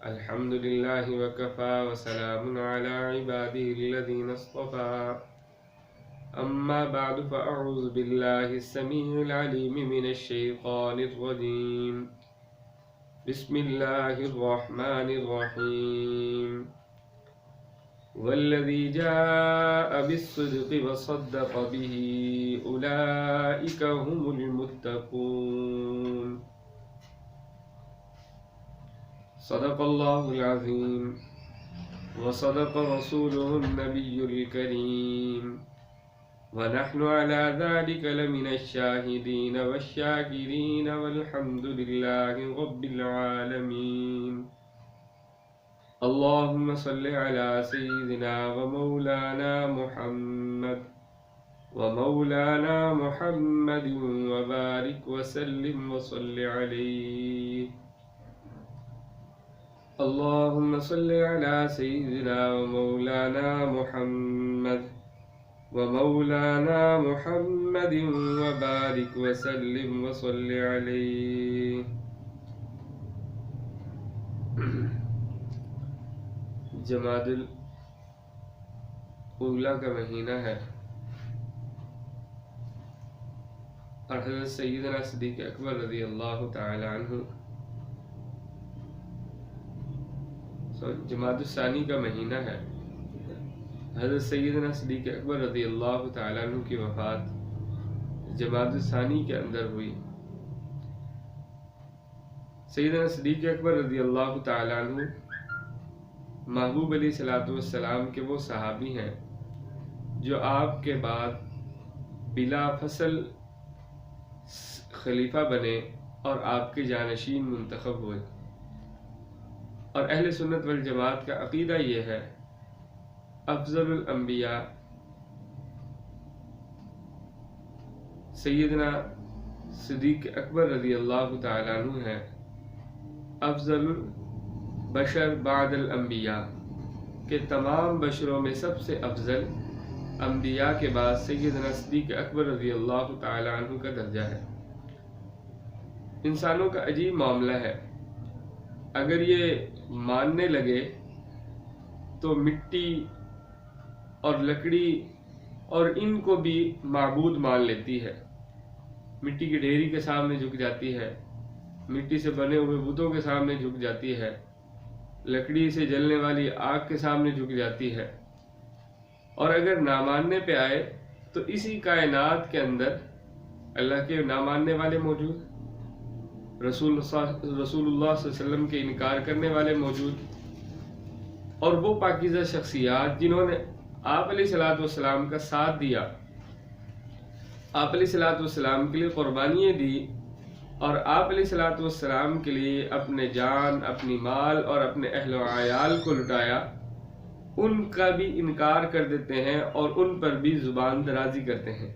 الحمد لله وكفى وسلام على عباده الذين اصطفى أما بعد فأعوذ بالله السميع العليم من الشيطان الرجيم بسم الله الرحمن الرحيم والذي جاء بالصدق وصدق به أولئك هم المتقون صدق الله العظيم وصدق رسوله النبي الكريم ونحن على ذلك لمن الشاهدين والشاكرين والحمد لله رب العالمين اللهم صل على سيدنا ومولانا محمد وبارك وسلم وصل عليه اللهم صل على سيدنا ومولانا محمد وبارك وسلم وصل عليه. جمادی الاولیٰ کا مہینہ ہے اور حضرت سیدنا صدیق اکبر رضی اللہ تعالی عنہ جمادی الثانی کا مہینہ ہے. حضرت سیدنا صدیق اکبر رضی اللہ تعالی عنہ کی وفات جمادی الثانی کے اندر ہوئی. سیدنا صدیق اکبر رضی اللہ تعالی عنہ محبوب علیہ الصلوۃ والسلام کے وہ صحابی ہیں جو آپ کے بعد بلا فصل خلیفہ بنے اور آپ کے جانشین منتخب ہوئے. اور اہل سنت والجماعت کا عقیدہ یہ ہے افضل الانبیاء سیدنا صدیق اکبر رضی اللہ تعالی عنہ ہیں. افضل البشر بعد الانبیاء کہ تمام بشروں میں سب سے افضل انبیاء کے بعد سیدنا صدیق اکبر رضی اللہ تعالی عنہ کا درجہ ہے. انسانوں کا عجیب معاملہ ہے، اگر یہ ماننے لگے تو مٹی اور لکڑی اور ان کو بھی معبود مان لیتی ہے. مٹی کی ڈھیری کے سامنے جھک جاتی ہے، مٹی سے بنے ہوئے بتوں کے سامنے جھک جاتی ہے، لکڑی سے جلنے والی آگ کے سامنے جھک جاتی ہے. اور اگر نہ ماننے پہ آئے تو اسی کائنات کے اندر اللہ کے نہ ماننے والے موجود، رسول اللہ صلی اللہ علیہ وسلم کے انکار کرنے والے موجود، اور وہ پاکیزہ شخصیات جنہوں نے آپ علیہ الصلوۃ والسلام کا ساتھ دیا، آپ علیہ الصلوۃ والسلام کے لیے قربانیاں دی، اور آپ علیہ الصلوۃ والسلام کے لیے اپنے جان، اپنی مال اور اپنے اہل و عیال کو لٹایا، ان کا بھی انکار کر دیتے ہیں اور ان پر بھی زبان درازی کرتے ہیں.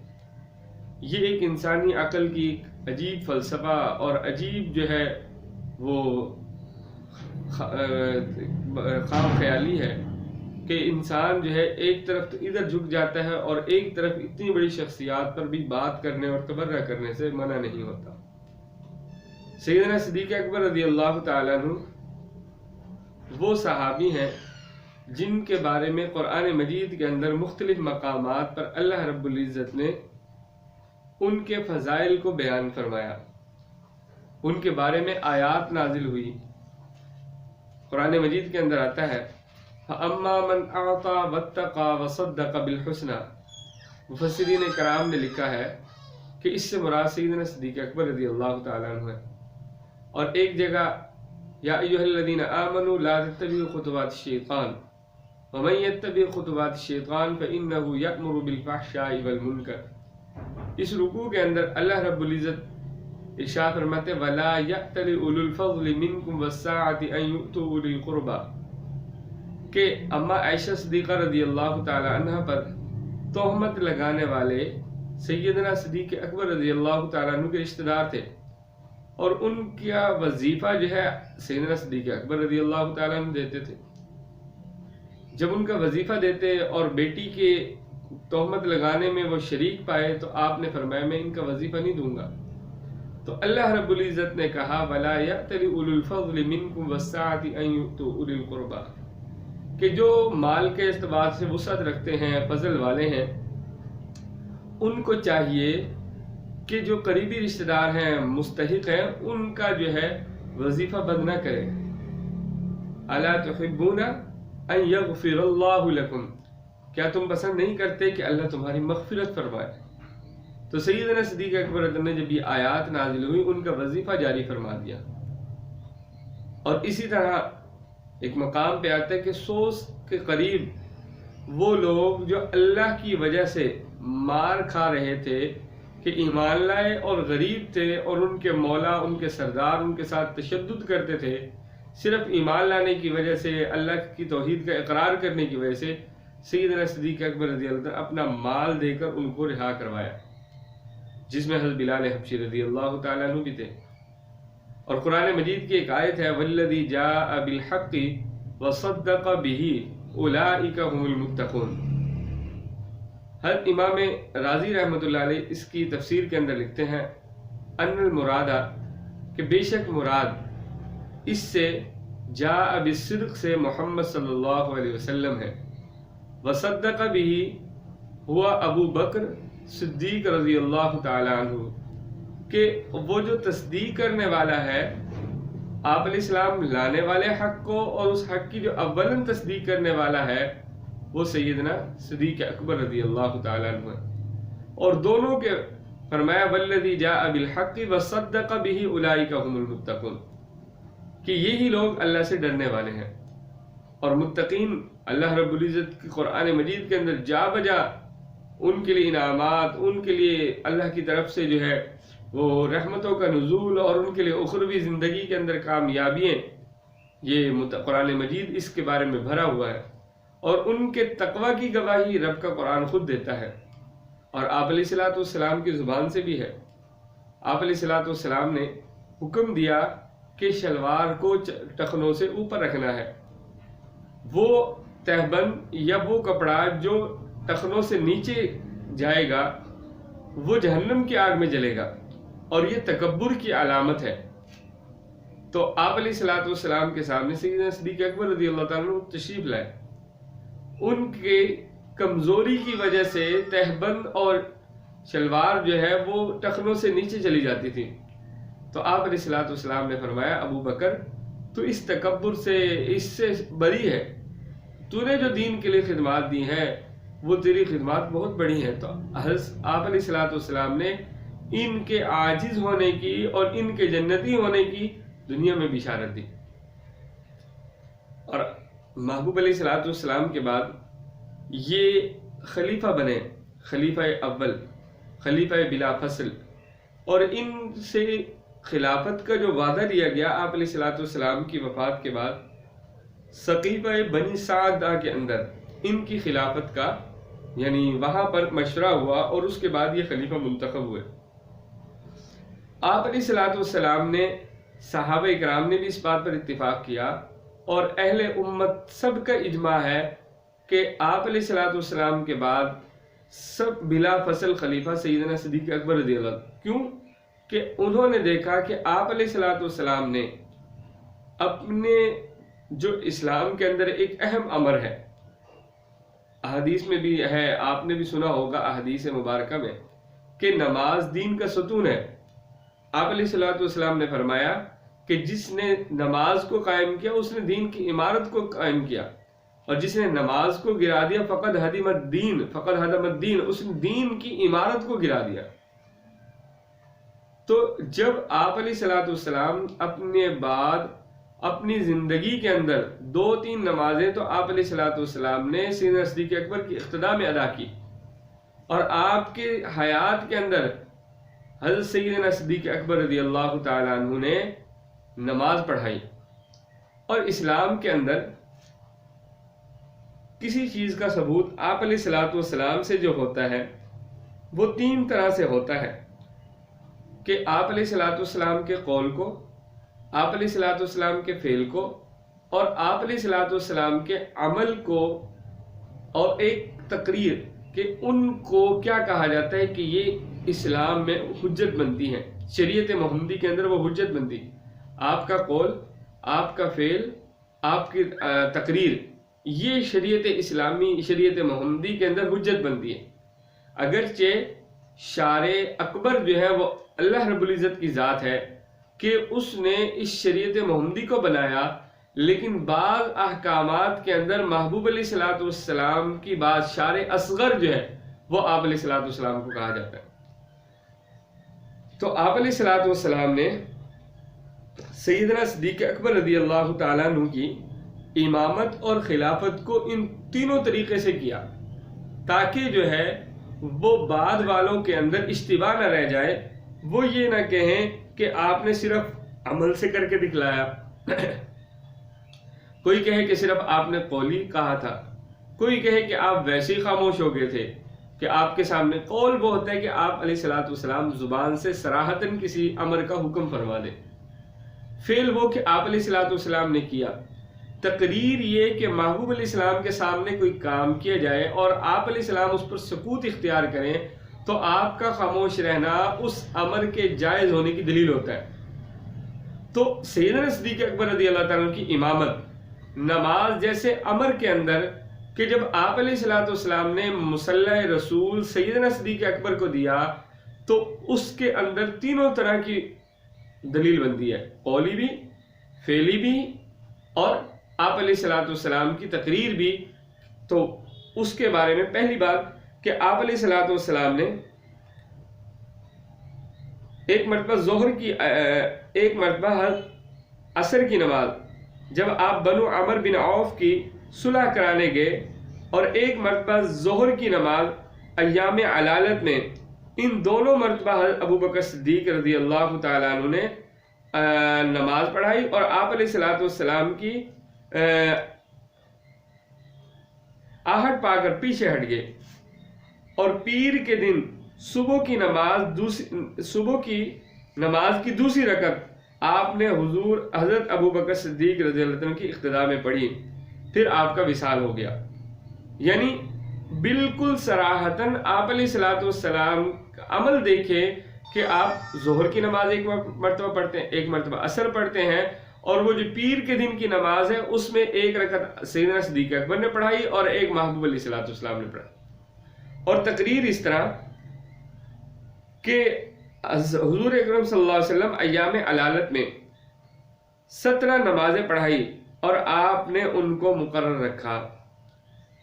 یہ ایک انسانی عقل کی ایک عجیب فلسفہ اور عجیب جو ہے وہ خام خیالی ہے کہ انسان جو ہے ایک طرف تو ادھر جھک جاتا ہے اور ایک طرف اتنی بڑی شخصیات پر بھی بات کرنے اور تبرہ کرنے سے منع نہیں ہوتا. سیدنا صدیق اکبر رضی اللہ تعالیٰ عنہ وہ صحابی ہیں جن کے بارے میں قرآن مجید کے اندر مختلف مقامات پر اللہ رب العزت نے ان کے فضائل کو بیان فرمایا، ان کے بارے میں آیات نازل ہوئی. قرآن مجید کے اندر آتا ہے فَأَمَّا مَنْ أَعْطَى وَاتَّقَى وَصَدَّقَ بِالْحُسْنَى. مفسرین کرام نے لکھا ہے کہ اس سے مراد سیدنا صدیق اکبر رضی اللہ تعالیٰ عنہ ہے. اور ایک جگہ یا ایھا الذین آمنوا لا تتبعوا خطوات الشیطان ومن یتبع خطوات الشیطان فإنہ یأمر بالفحشاء والمنکر. اس رکوع کے اندر اللہ رب العزت ارشاد فرماتے وَلَا يَأْتَلِ أُولُو الْفَضْلِ مِنْكُمْ وَالسَّعَةِ أَنْ يُؤْتُوا أُولِي الْقُرْبَى کہ اما عائشہ صدیقہ رضی اللہ تعالی عنہ پر تہمت لگانے والے سیدنا صدیق اکبر رضی اللہ تعالیٰ عنہ کے رشتہ دار تھے، اور ان کا وظیفہ جو ہے سیدنا صدیق اکبر رضی اللہ تعالیٰ عنہ دیتے تھے. جب ان کا وظیفہ دیتے اور بیٹی کے تہمت لگانے میں وہ شریک پائے تو آپ نے فرمایا میں ان کا وظیفہ نہیں دوں گا. تو تو اللہ رب العزت نے کہا وَلَا يَأْتَلِ أُولُو الْفَضْلِ مِنْكُمْ وَالسَّعَةِ أَنْ يُؤْتُوا أُولِي الْقُرْبَى، کہ جو مال کے اعتبار سے وسعت رکھتے ہیں، فضل والے ہیں، ان کو چاہیے کہ جو قریبی رشتہ دار ہیں، مستحق ہیں، ان کا جو ہے وظیفہ بند نہ کرے. الا تحبون ان یغفر اللہ لکم، کیا تم پسند نہیں کرتے کہ اللہ تمہاری مغفرت فرمائے؟ تو سیدنا صدیق اکبر رضی اللہ عنہ جب یہ آیات نازل ہوئی ان کا وظیفہ جاری فرما دیا. اور اسی طرح ایک مقام پہ آتا ہے کہ 100 کے قریب وہ لوگ جو اللہ کی وجہ سے مار کھا رہے تھے کہ ایمان لائے اور غریب تھے، اور ان کے مولا، ان کے سردار ان کے ساتھ تشدد کرتے تھے، صرف ایمان لانے کی وجہ سے، اللہ کی توحید کا اقرار کرنے کی وجہ سے سیدنا صدیق اکبر رضی اللہ عنہ اپنا مال دے کر ان کو رہا کروایا، جس میں حضرت بلال حبشی رضی اللہ تعالیٰ عنہ بھی تھے. اور قرآن مجید کی ایک آیت ہے وَالَّذِي جَاءَ بِالْحَقِّ وَصَدَّقَ بِهِ أُولَٰئِكَ هُمُ الْمُتَّقُونَ. حضرت امام رازی رحمۃ اللہ علیہ اس کی تفسیر کے اندر لکھتے ہیں ان المرادہ، کہ بے شک مراد اس سے جاء بالصدق سے محمد صلی اللہ علیہ وسلم ہے. وصدق به ہوا ابو بکر صدیق رضی اللہ تعالی عنہ، کہ وہ جو تصدیق کرنے والا ہے آپ علیہ السلام لانے والے حق کو، اور اس حق کی جو اولن تصدیق کرنے والا ہے وہ سیدنا صدیق اکبر رضی اللہ تعالیٰ عنہ. اور دونوں کے فرمایا والذی جاء بالحق وصدق به اولئک هم المتقون، کہ یہی لوگ اللہ سے ڈرنے والے ہیں. اور متقین اللہ رب العزت کی قرآن مجید کے اندر جا بجا ان کے لیے انعامات، ان کے لیے اللہ کی طرف سے جو ہے وہ رحمتوں کا نزول، اور ان کے لیے اخروی زندگی کے اندر کامیابیاں، یہ قرآن مجید اس کے بارے میں بھرا ہوا ہے. اور ان کے تقوی کی گواہی رب کا قرآن خود دیتا ہے، اور آپ علیہ الصلوۃ والسلام کی زبان سے بھی ہے. آپ علیہ الصلوۃ والسلام نے حکم دیا کہ شلوار کو ٹخنوں سے اوپر رکھنا ہے. وہ تہبند یا وہ کپڑا جو ٹخنوں سے نیچے جائے گا وہ جہنم کی آگ میں جلے گا، اور یہ تکبر کی علامت ہے. تو آپ علیہ الصلوۃ والسلام کے سامنے سیدنا صدیق اکبر رضی اللہ تعالیٰ عنہ تشریف لائے. ان کے کمزوری کی وجہ سے تہبند اور شلوار جو ہے وہ ٹخنوں سے نیچے چلی جاتی تھی. تو آپ علیہ الصلوۃ والسلام نے فرمایا ابو بکر تو اس تکبر سے، اس سے بری ہے، تو نے جو دین کے لیے خدمات دی ہیں وہ تیری خدمات بہت بڑی ہیں. تو آپ علیہ الصلوۃ والسلام نے ان کے عاجز ہونے کی اور ان کے جنتی ہونے کی دنیا میں بشارت دی. اور محبوب علیہ الصلوۃ والسلام کے بعد یہ خلیفہ بنے، خلیفہ اول، خلیفہ بلا فصل. اور ان سے خلافت کا جو وعدہ لیا گیا آپ علیہ الصلوۃ والسلام کی وفات کے بعد سقیفہ بنی سعدہ کے اندر ان کی خلافت کا، یعنی وہاں پر مشورہ ہوا، اور اس کے بعد یہ خلیفہ منتخب ہوئے. آپ علیہ الصلوۃ والسلام نے، صحابہ اکرام نے بھی اس بات پر اتفاق کیا، اور اہل امت سب کا اجماع ہے کہ آپ علیہ الصلوۃ والسلام کے بعد سب بلا فصل خلیفہ سیدنا صدیق اکبر رضی اللہ عنہ. کیوں کہ انہوں نے دیکھا کہ آپ علیہ الصلوۃ والسلام نے اپنے جو اسلام کے اندر ایک اہم امر ہے، احادیث میں بھی ہے، آپ نے بھی سنا ہوگا احادیث مبارکہ میں، کہ نماز دین کا ستون ہے. آپ علیہ الصلوۃ والسلام نے فرمایا کہ جس نے نماز کو قائم کیا اس نے دین کی عمارت کو قائم کیا، اور جس نے نماز کو گرا دیا فقد ہدم الدین، اس نے دین کی عمارت کو گرا دیا. تو جب آپ علیہ الصلوۃ والسلام اپنے بعد اپنی زندگی کے اندر 2-3 نمازیں تو آپ علیہ الصلوۃ والسلام نے سیدنا صدیق اکبر کی اقتداء میں ادا کی، اور آپ کے حیات کے اندر حضرت سیدنا صدیق اکبر رضی اللہ تعالیٰ عنہ نے نماز پڑھائی. اور اسلام کے اندر کسی چیز کا ثبوت آپ علیہ الصلوۃ والسلام سے جو ہوتا ہے وہ 3 طرح سے ہوتا ہے، کہ آپ علیہ الصلوۃ والسلام کے قول کو، آپ علیہ الصلوۃ والسلام کے فعل کو، اور آپ علیہ الصلوۃ والسلام کے عمل کو، اور ایک تقریر کہ ان کو کیا کہا جاتا ہے کہ یہ اسلام میں حجت بنتی ہیں. شریعت محمدی کے اندر وہ حجت بنتی. آپ کا قول، آپ کا فعل، آپ کی تقریر، یہ شریعت اسلامی، شریعت محمدی کے اندر حجت بنتی ہے. اگرچہ شارع اکبر جو ہے وہ اللہ رب العزت کی ذات ہے کہ اس نے اس شریعت محمدی کو بنایا، لیکن بعض احکامات کے اندر محبوب علیہ الصلوۃ والسلام کی بات شارع اصغر جو ہے وہ آپ علیہ الصلوۃ والسلام کو کہا جاتا ہے. تو آپ علیہ الصلوۃ والسلام نے سیدنا صدیق اکبر رضی اللہ تعالیٰ عنہ کی امامت اور خلافت کو ان تینوں طریقے سے کیا تاکہ جو ہے وہ بعد والوں کے اندر اشتباہ نہ رہ جائے، وہ یہ نہ کہیں کہ آپ نے صرف عمل سے کر کے دکھلایا، کوئی کہے کہ صرف آپ نے قولی کہا تھا، کوئی کہے کہ آپ ویسے ہی خاموش ہو گئے تھے. کہ آپ کے سامنے قول وہ ہوتا ہے کہ آپ علیہ الصلوۃ والسلام زبان سے صراحتاً کسی امر کا حکم فرما دیں، فعل وہ کہ آپ علیہ الصلوۃ والسلام نے کیا، تقریر یہ کہ محبوب علیہ السلام کے سامنے کوئی کام کیا جائے اور آپ علیہ السلام اس پر سکوت اختیار کریں تو آپ کا خاموش رہنا اس امر کے جائز ہونے کی دلیل ہوتا ہے. تو سیدنا صدیق اکبر رضی اللہ تعالیٰ عنہ کی امامت نماز جیسے امر کے اندر کہ جب آپ علیہ الصلوۃ والسلام نے مصلی رسول سیدنا صدیق اکبر کو دیا تو اس کے اندر تینوں طرح کی دلیل بنتی ہے، قولی بھی، فعلی بھی اور آپ علیہ الصلوۃ والسلام کی تقریر بھی. تو اس کے بارے میں پہلی بات کہ آپ علیہ الصلوۃ والسلام نے ایک مرتبہ عصر کی نماز جب آپ بنو عمر بن عوف کی صلح کرانے گئے، اور ایک مرتبہ ظہر کی نماز ایام علالت میں، ان دونوں مرتبہ ابو بکر صدیق رضی اللہ تعالیٰ عنہ نے نماز پڑھائی اور آپ علیہ الصلوۃ والسلام کی آہٹ پا کر پیچھے ہٹ گئے. اور پیر کے دن صبح کی نماز کی دوسری رکعت آپ نے حضرت ابو بکر صدیق رضی اللہ عنہ کی اقتداء میں پڑھی، پھر آپ کا وصال ہو گیا. یعنی بالکل صراحتاً آپ علیہ الصلوۃ والسلام کا عمل دیکھے کہ آپ ظہر کی نماز ایک مرتبہ پڑھتے ہیں، ایک مرتبہ عصر پڑھتے ہیں، اور وہ جو پیر کے دن کی نماز ہے اس میں ایک رکعت سیدنا صدیق اکبر نے پڑھائی اور ایک محبوب علیہ الصلوۃ والسلام نے پڑھائی. اور تقریر اس طرح کہ حضور اکرم صلی اللہ علیہ وسلم ایام علالت میں 17 نمازیں پڑھائی اور آپ نے ان کو مقرر رکھا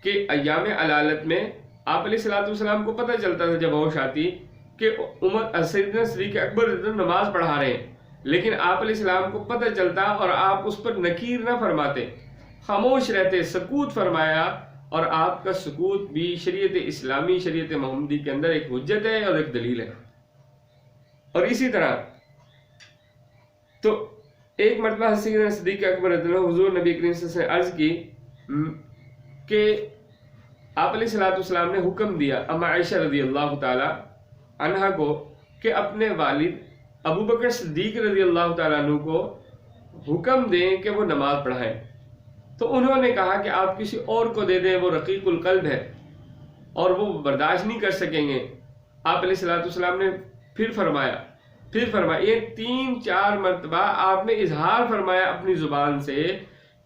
کہ ایام علالت میں آپ علیہ الصلوۃ والسلام کو پتہ چلتا تھا جب ہوش آتی کہ سیدنا صدیق اکبر نماز پڑھا رہے ہیں، لیکن آپ علیہ السلام کو پتہ چلتا اور آپ اس پر نکیر نہ فرماتے، خاموش رہتے، سکوت فرمایا. اور آپ کا سکوت بھی شریعت اسلامی، شریعت محمدی کے اندر ایک حجت ہے اور ایک دلیل ہے. اور اسی طرح تو ایک مرتبہ سیدنا صدیق اکبر رضی اللہ عنہ حضور نبی کریم صلی اللہ علیہ وسلم نے عرض کی کہ آپ علیہ الصلوۃ والسلام نے حکم دیا اما عائشہ رضی اللہ تعالی عنہا کو کہ اپنے والد ابو بکر صدیق رضی اللہ تعالیٰ عنہ کو حکم دیں کہ وہ نماز پڑھائیں. تو انہوں نے کہا کہ آپ کسی اور کو دے دیں، وہ رقیق القلب ہے اور وہ برداشت نہیں کر سکیں گے. آپ علیہ الصلوۃ والسلام نے پھر فرمایا یہ 3-4 مرتبہ آپ نے اظہار فرمایا اپنی زبان سے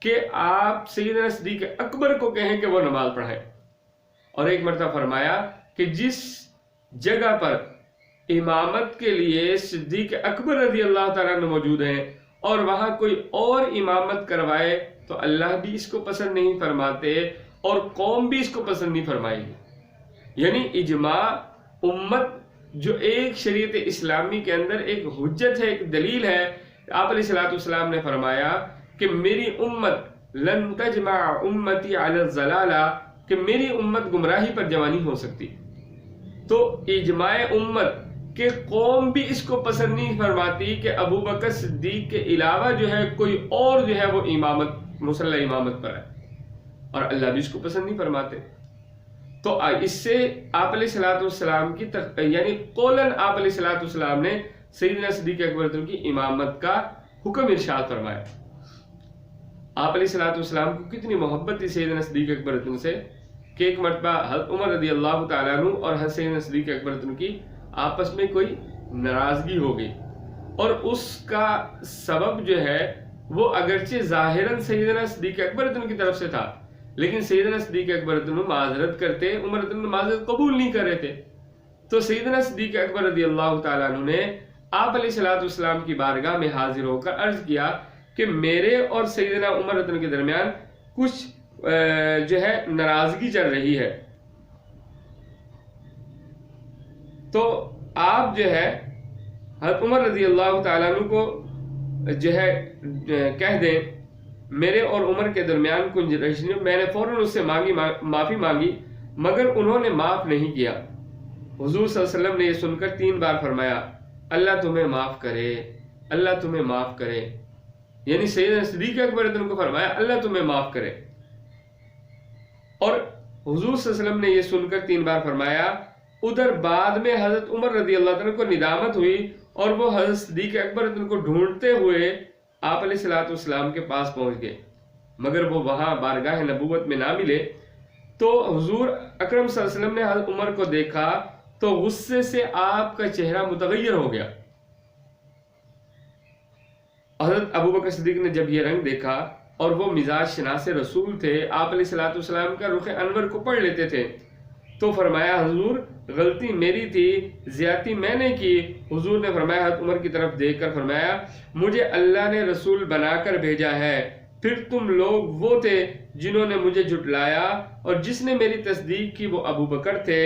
کہ آپ سیدنا صدیق اکبر کو کہیں کہ وہ نماز پڑھائیں. اور ایک مرتبہ فرمایا کہ جس جگہ پر امامت کے لیے صدیق اکبر رضی اللہ تعالیٰ عنہ موجود ہیں اور وہاں کوئی اور امامت کروائے تو اللہ بھی اس کو پسند نہیں فرماتے اور قوم بھی اس کو پسند نہیں فرمائے گی. یعنی اجماع امت جو ایک شریعت اسلامی کے اندر ایک حجت ہے، ایک دلیل ہے. آپ علیہ الصلوۃ والسلام نے فرمایا کہ میری امت لن تجمع امتی علی الضلالہ، کہ میری امت گمراہی پر جمع نہیں ہو سکتی. تو اجماع امت کہ قوم بھی اس کو پسند نہیں فرماتی کہ ابو بکر صدیق کے علاوہ جو ہے کوئی اور جو ہے وہ مصلی امامت پر ہے، اور اللہ بھی اس کو پسند نہیں فرماتے. تو اس سے آپ علیہ الصلوۃ والسلام کی یعنی قولاً آپ علیہ الصلوۃ والسلام نے سیدنا صدیق اکبر کی امامت کا حکم ارشاد فرمایا. آپ علیہ الصلوۃ والسلام کو کتنی محبت تھی سیدنا صدیق اکبر سے کہ ایک مرتبہ حضرت عمر رضی اللہ تعالیٰ عنہ اور حضرت سیدنا صدیق اکبر کی آپس میں کوئی ناراضگی ہو گئی اور اس کا سبب جو ہے وہ اگرچہ ظاہراً سیدنا صدیق اکبر رضی اللہ عنہ کی طرف سے تھا، لیکن سیدنا صدیق اکبر رضی اللہ عنہ معذرت کرتے، عمر رضی اللہ عنہ معذرت قبول نہیں کر رہے تھے. تو سیدنا صدیق اکبر رضی اللہ تعالیٰ عنہ نے آپ علیہ الصلوۃ والسلام کی بارگاہ میں حاضر ہو کر عرض کیا کہ میرے اور سیدنا عمر رضی اللہ عنہ کے درمیان کچھ جو ہے ناراضگی چل رہی ہے، تو آپ جو ہے حضرت عمر رضی اللہ تعالیٰ عنہ کو جو ہے کہہ دیں میرے اور عمر کے درمیان کچھ رشنی. میں نے فوراً اس سے معافی مانگی مگر انہوں نے معاف نہیں کیا. حضور صلی اللہ علیہ وسلم نے یہ سن کر 3 بار فرمایا اللہ تمہیں معاف کرے، اللہ تمہیں معاف کرے. یعنی سیدنا صدیق اکبر رضی اللہ عنہ کو فرمایا اللہ تمہیں معاف کرے. اور حضور صلی اللہ علیہ وسلم نے یہ سن کر 3 بار فرمایا. ادھر بعد میں حضرت عمر رضی اللہ عنہ کو ندامت ہوئی اور وہ حضرت صدیق اکبر رضی اللہ عنہ کو ڈھونڈتے ہوئے آپ علیہ الصلوۃ والسلام کے پاس پہنچ گئے، مگر وہ وہاں بارگاہ نبوت میں نہ ملے. تو حضور اکرم صلی اللہ علیہ وسلم نے حضرت عمر کو دیکھا تو غصے سے آپ کا چہرہ متغیر ہو گیا. حضرت ابوبکر صدیق نے جب یہ رنگ دیکھا اور وہ مزاج شناس رسول تھے، آپ علیہ الصلوۃ والسلام کا رخ انور کو پڑھ لیتے تھے، تو فرمایا حضور غلطی میری تھی، زیادتی میں نے کی. حضور نے فرمایا حضرت عمر کی طرف دیکھ کر فرمایا مجھے اللہ نے رسول بنا کر بھیجا ہے، پھر تم لوگ وہ تھے جنہوں نے مجھے جھٹلایا، اور جس نے میری تصدیق کی وہ ابو بکر تھے،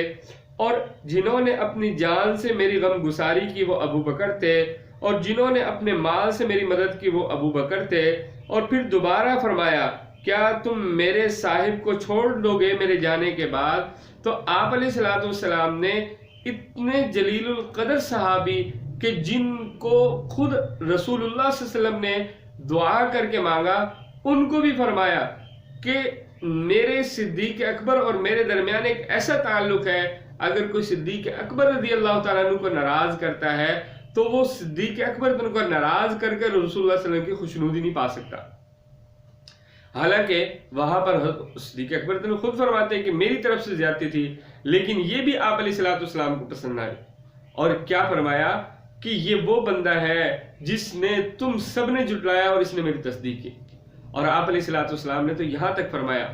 اور جنہوں نے اپنی جان سے میری غم گساری کی وہ ابو بکر تھے، اور جنہوں نے اپنے مال سے میری مدد کی وہ ابو بکر تھے. اور پھر دوبارہ فرمایا کیا تم میرے صاحب کو چھوڑ دو گے میرے جانے کے بعد؟ تو آپ علیہ الصلوۃ والسلام نے اتنے جلیل القدر صحابی کہ جن کو خود رسول اللہ صلی اللہ علیہ وسلم نے دعا کر کے مانگا، ان کو بھی فرمایا کہ میرے صدیق اکبر اور میرے درمیان ایک ایسا تعلق ہے، اگر کوئی صدیق اکبر رضی اللہ تعالیٰ عنہ کو ناراض کرتا ہے تو وہ صدیق اکبر رضی اللہ عنہ کو ناراض کر کے رسول اللہ صلی اللہ علیہ وسلم کی خوشنودی نہیں پا سکتا. حالانکہ وہاں پر صدیق اکبر رضی اللہ عنہ خود فرماتے ہیں کہ میری طرف سے زیادتی تھی، لیکن یہ بھی آپ علیہ الصلوۃ والسلام کو پسند آئی. اور کیا فرمایا کہ یہ وہ بندہ ہے جس نے تم سب نے جھٹلایا اور اس نے میری تصدیق کی. اور آپ علیہ الصلوۃ والسلام نے تو یہاں تک فرمایا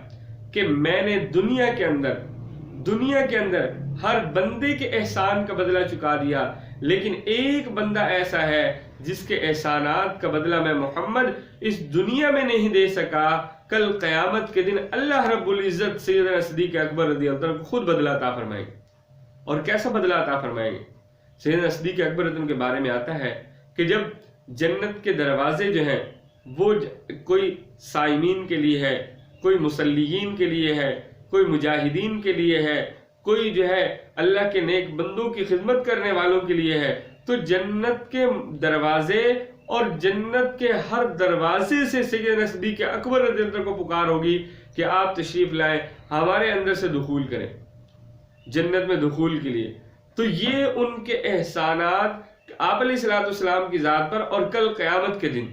کہ میں نے دنیا کے اندر ہر بندے کے احسان کا بدلہ چکا دیا، لیکن ایک بندہ ایسا ہے جس کے احسانات کا بدلہ میں محمد اس دنیا میں نہیں دے سکا. کل قیامت کے دن اللہ رب العزت سیدنا صدیق اکبر رضی اللہ عنہ کو خود بدلہ عطا فرمائیں گے. اور کیسا بدلہ عطا فرمائیں گے؟ سیدنا صدیق اکبر رضی اللہ عنہ کے بارے میں آتا ہے کہ جب جنت کے دروازے جو ہیں وہ کوئی صائمین کے لیے ہے، کوئی مصلیین کے لیے ہے، کوئی مجاہدین کے لیے ہے، کوئی جو ہے اللہ کے نیک بندوں کی خدمت کرنے والوں کے لیے ہے، تو جنت کے دروازے اور جنت کے ہر دروازے سے سیدنا صدیق اکبر رضی اللہ عنہ کو پکار ہوگی کہ آپ تشریف لائیں، ہمارے اندر سے دخول کریں جنت میں دخول کے لیے. تو یہ ان کے احسانات آپ علیہ الصلوۃ والسلام کی ذات پر، اور کل قیامت کے دن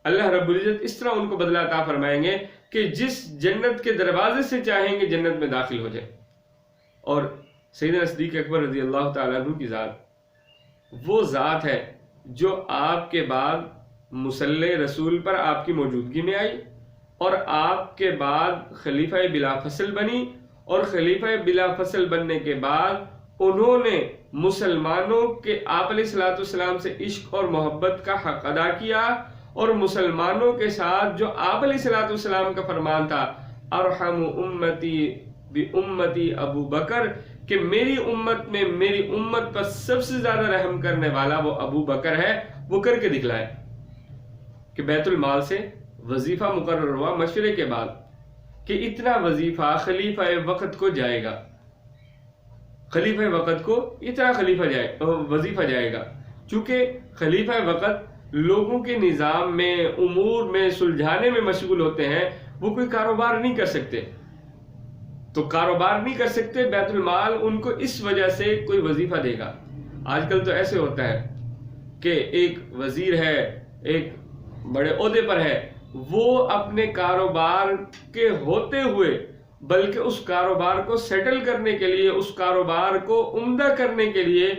اللہ رب العزت اس طرح ان کو بدلہ عطا فرمائیں گے کہ جس جنت کے دروازے سے چاہیں گے جنت میں داخل ہو جائیں. اور سیدنا صدیق اکبر رضی اللہ تعالیٰ عنہ کی ذات وہ ذات ہے جو آپ کے بعد مصلی رسول پر آپ کی موجودگی میں آئی، اور آپ کے بعد خلیفہ بلا فصل بنی، اور خلیفہ بلا فصل بننے کے بعد انہوں نے مسلمانوں کے آپ علیہ الصلوۃ والسلام سے عشق اور محبت کا حق ادا کیا، اور مسلمانوں کے ساتھ جو آپ علیہ الصلوۃ والسلام کا فرمان تھا ارحم امتی بامتی ابو بکر، کہ میری امت میں میری امت پر سب سے زیادہ رحم کرنے والا وہ ابو بکر ہے، وہ کر کے دکھلائے. کہ بیت المال سے وظیفہ مقرر ہوا مشورے کے بعد کہ اتنا وظیفہ خلیفہ وقت کو جائے گا، خلیفہ وقت کو اتنا وظیفہ جائے گا. چونکہ خلیفہ وقت لوگوں کے نظام میں امور میں سلجھانے میں مشغول ہوتے ہیں، وہ کوئی کاروبار نہیں کر سکتے، تو کاروبار نہیں کر سکتے، بیت المال ان کو اس وجہ سے کوئی وظیفہ دے گا. آج کل تو ایسے ہوتا ہے کہ ایک وزیر ہے، ایک بڑے عہدے پر ہے، وہ اپنے کاروبار کے ہوتے ہوئے بلکہ اس کاروبار کو سیٹل کرنے کے لیے، اس کاروبار کو عمدہ کرنے کے لیے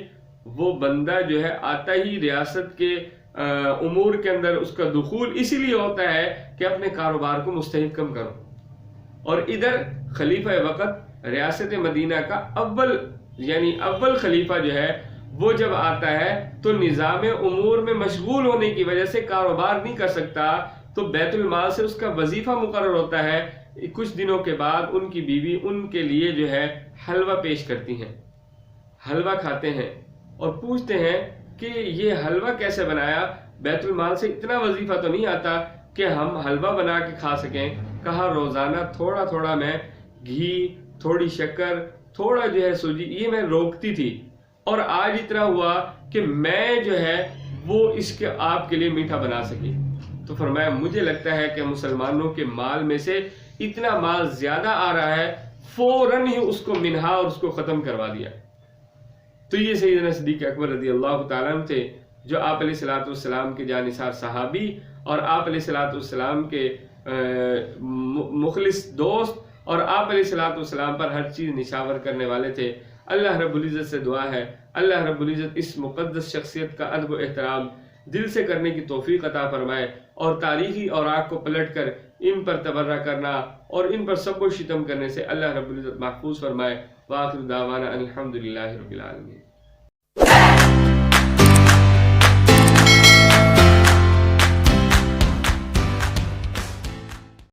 وہ بندہ جو ہے آتا ہی ریاست کے امور کے اندر اس کا دخول اسی لیے ہوتا ہے کہ اپنے کاروبار کو مستحکم کرو، اور ادھر خلیفہ وقت ریاست مدینہ کا اول خلیفہ جو ہے وہ جب آتا ہے تو نظام امور میں مشغول ہونے کی وجہ سے کاروبار نہیں کر سکتا، تو بیت المال سے اس کا وظیفہ مقرر ہوتا ہے۔ کچھ دنوں کے بعد ان کی بیوی ان کے لیے جو ہے حلوہ پیش کرتی ہیں، حلوہ کھاتے ہیں اور پوچھتے ہیں کہ یہ حلوہ کیسے بنایا، بیت المال سے اتنا وظیفہ تو نہیں آتا کہ ہم حلوہ بنا کے کھا سکیں۔ کہا روزانہ تھوڑا تھوڑا میں گھی، تھوڑی شکر، تھوڑا جو ہے سوجی، یہ میں روکتی تھی، اور آج اتنا ہوا کہ میں جو ہے وہ اس کے آپ کے لیے میٹھا بنا سکی۔ تو فرمایا مجھے لگتا ہے کہ مسلمانوں کے مال میں سے اتنا مال زیادہ آ رہا ہے، فوراً ہی اس کو منہا اور اس کو ختم کروا دیا۔ تو یہ سیدنا صدیق اکبر رضی اللہ تعالیٰ عنہ تھے جو آپ علیہ الصلوۃ والسلام کے جانثار صحابی اور آپ علیہ الصلوۃ والسلام کے مخلص دوست، اور آپ علیہ الصلوۃ والسلام پر ہر چیز نشاور کرنے والے تھے۔ اللہ رب العزت سے دعا ہے اللہ رب العزت اس مقدس شخصیت کا ادب و احترام دل سے کرنے کی توفیق عطا فرمائے، اور تاریخی اوراق کو پلٹ کر ان پر تبرہ کرنا اور ان پر سب و شتم کرنے سے اللہ رب العزت محفوظ فرمائے۔ وآخر دعوانا الحمدللہ رب العالمین۔